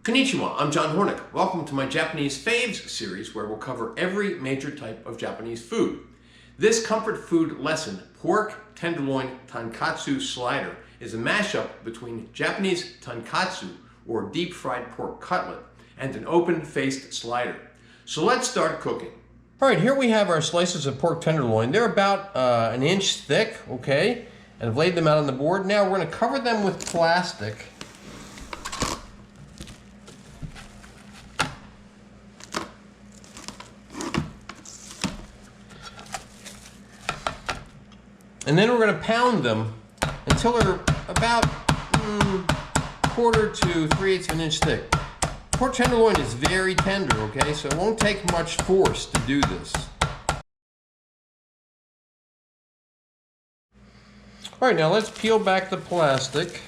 Konnichiwa, I'm John Hornick. Welcome to my Japanese Faves series where we'll cover every major type of Japanese food. This comfort food lesson, pork tenderloin tonkatsu slider, is a mashup between Japanese tonkatsu, or deep fried pork cutlet, and an open-faced slider. So let's start cooking. All right, here we have our slices of pork tenderloin. They're about an inch thick, okay? And I've laid them out on the board. Now we're going to cover them with plastic. And then we're going to pound them until they're about quarter to 3/8 of an inch thick. Pork tenderloin is very tender, okay? So it won't take much force to do this. All right, now let's peel back the plastic.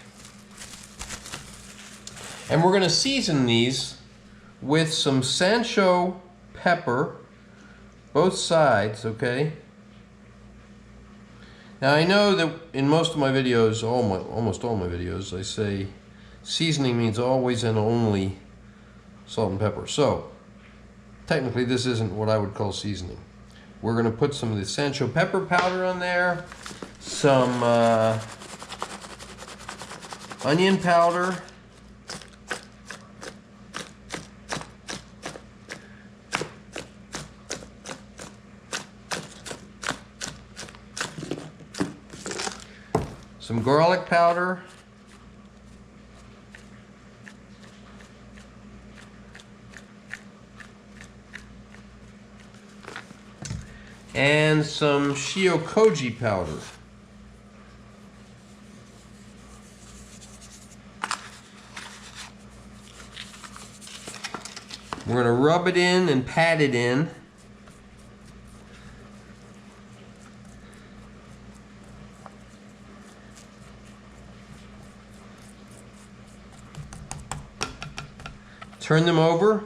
And we're going to season these with some Sansho pepper, both sides, okay? Now I know that in most of my videos, almost all my videos, I say seasoning means always and only salt and pepper. So technically this isn't what I would call seasoning. We're going to put some of the Sansho pepper powder on there, some onion powder, some garlic powder, and some Shio koji powder. We're going to rub it in and pat it in. Turn them over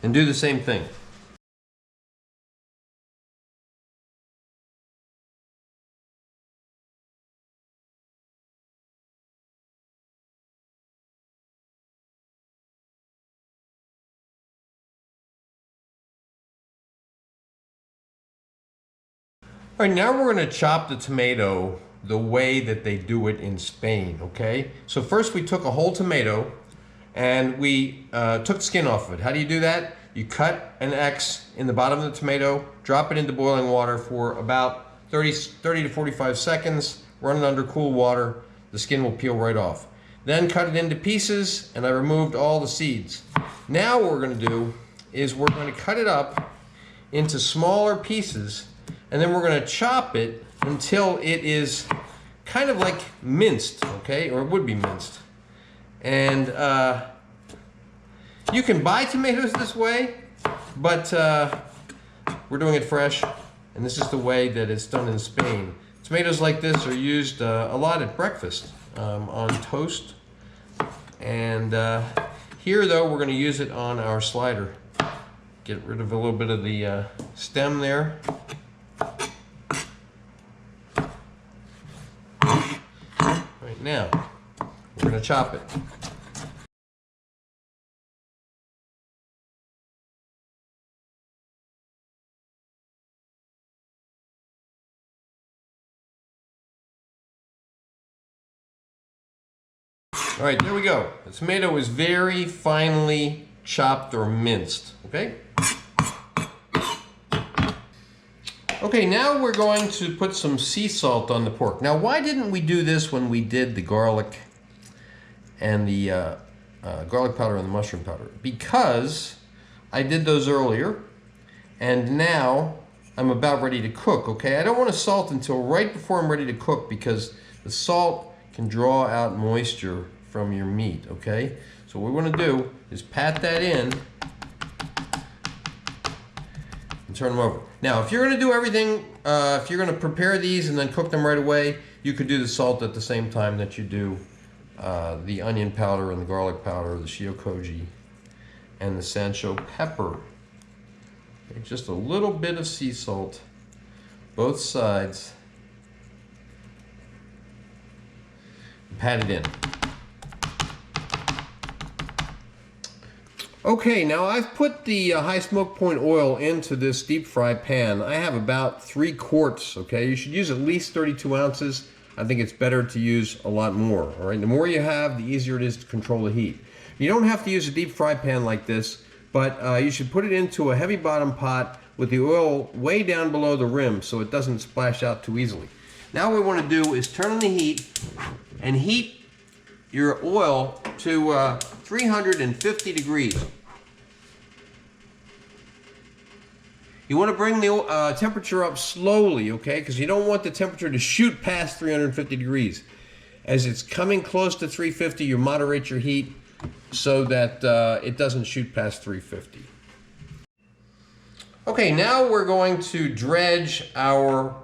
and do the same thing. All right, now we're going to chop the tomato the way that they do it in Spain, okay? So first we took a whole tomato and we took the skin off of it. How do you do that? You cut an X in the bottom of the tomato, drop it into boiling water for about 30 to 45 seconds, run it under cool water, the skin will peel right off. Then cut it into pieces and I removed all the seeds. Now what we're going to do is we're going to cut it up into smaller pieces and then we're going to chop it until it is kind of like minced, okay? Or it would be minced. And you can buy tomatoes this way, but we're doing it fresh, and this is the way that it's done in Spain. Tomatoes like this are used a lot at breakfast on toast. And here, though, we're going to use it on our slider. Get rid of a little bit of the stem there. Now, we're going to chop it. All right, there we go. The tomato is very finely chopped or minced, okay? Okay, now we're going to put some sea salt on the pork. Now, why didn't we do this when we did the garlic and the garlic powder and the mushroom powder? Because I did those earlier, and now I'm about ready to cook, okay? I don't want to salt until right before I'm ready to cook because the salt can draw out moisture from your meat, okay? So what we want to do is pat that in and turn them over. Now, if you're going to do everything, if you're going to prepare these and then cook them right away, you could do the salt at the same time that you do the onion powder and the garlic powder, the Shio koji, and the Sansho pepper. Okay, just a little bit of sea salt, both sides. pat it in. Okay, now I've put the high smoke point oil into this deep fry pan. I have about 3 quarts, okay? You should use at least 32 ounces. I think it's better to use a lot more, all right? The more you have, the easier it is to control the heat. You don't have to use a deep fry pan like this, but you should put it into a heavy bottom pot with the oil way down below the rim so it doesn't splash out too easily. Now what we want to do is turn on the heat and heat your oil to 350 degrees. You want to bring the temperature up slowly, okay? Because you don't want the temperature to shoot past 350 degrees. As it's coming close to 350, you moderate your heat so that it doesn't shoot past 350. Okay, now we're going to dredge our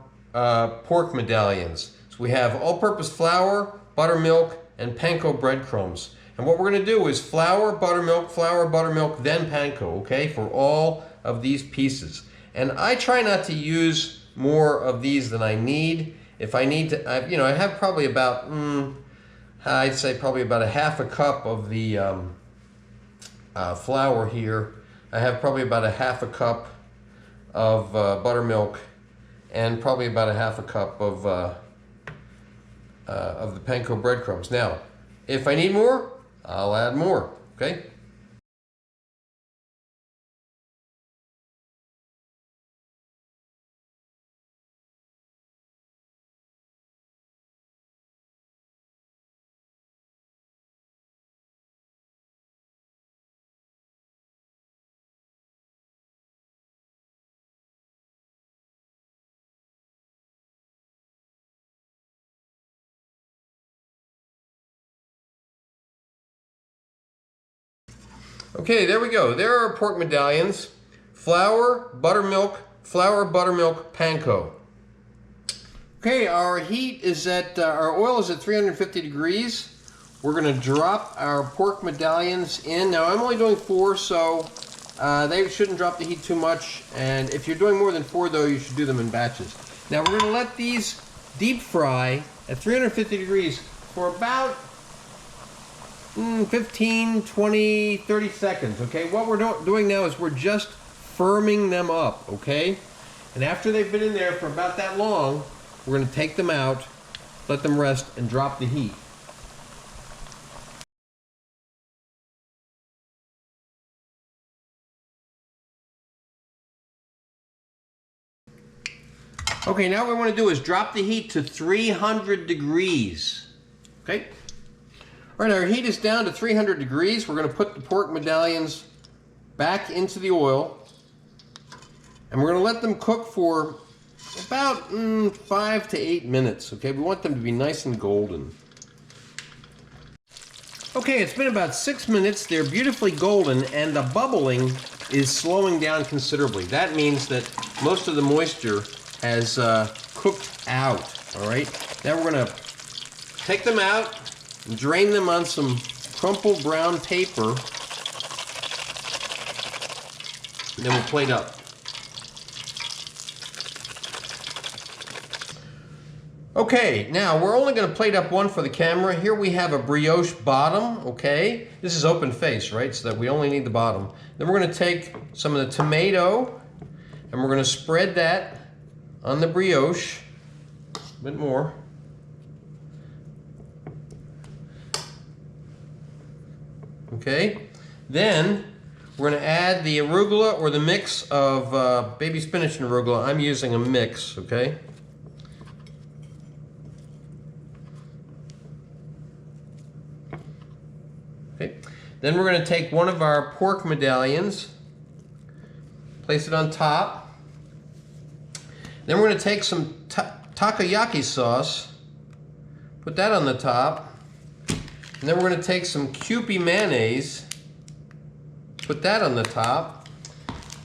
pork medallions. So we have all-purpose flour, buttermilk, and panko breadcrumbs. And what we're going to do is flour, buttermilk, then panko, okay, for all of these pieces. And I try not to use more of these than I need. If I need to, I have probably about, I'd say probably about a half a cup of the flour here. I have probably about a half a cup of buttermilk and probably about a half a cup of the panko breadcrumbs. Now, if I need more, I'll add more, okay? Okay, there we go. There are pork medallions. Flour, buttermilk, panko. Okay, our heat is at, our oil is at 350 degrees. We're gonna drop our pork medallions in. Now I'm only doing 4, so they shouldn't drop the heat too much. And if you're doing more than 4 though, you should do them in batches. Now we're gonna let these deep fry at 350 degrees for about 15, 20, 30 seconds, okay? What we're doing now is we're just firming them up, okay? And after they've been in there for about that long, we're going to take them out, let them rest, and drop the heat. Okay, now what we want to do is drop the heat to 300 degrees, okay? All right, our heat is down to 300 degrees. We're going to put the pork medallions back into the oil. And we're going to let them cook for about 5 to 8 minutes, okay? We want them to be nice and golden. Okay, it's been about 6 minutes. They're beautifully golden, and the bubbling is slowing down considerably. That means that most of the moisture has cooked out, all right? Now we're going to take them out, drain them on some crumpled brown paper, and then we'll plate up. Okay, now we're only going to plate up one for the camera. Here we have a brioche bottom, okay? This is open face, right? So that we only need the bottom. Then we're going to take some of the tomato, and we're going to spread that on the brioche, a bit more. Okay, then we're going to add the arugula or the mix of baby spinach and arugula. I'm using a mix, okay? Okay, then we're going to take one of our pork medallions, place it on top. Then we're going to take some takoyaki sauce, put that on the top. And then we're going to take some Kewpie mayonnaise, put that on the top,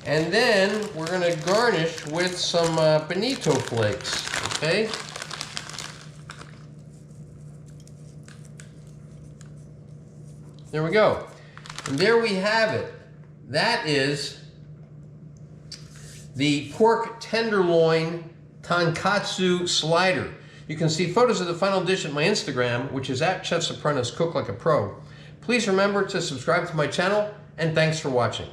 and then we're going to garnish with some Bonito Flakes, okay? There we go. And there we have it. That is the pork tenderloin tonkatsu slider. You can see photos of the final dish at my Instagram, which is at Chef's Apprentice Cook Like a Pro. Please remember to subscribe to my channel, and thanks for watching.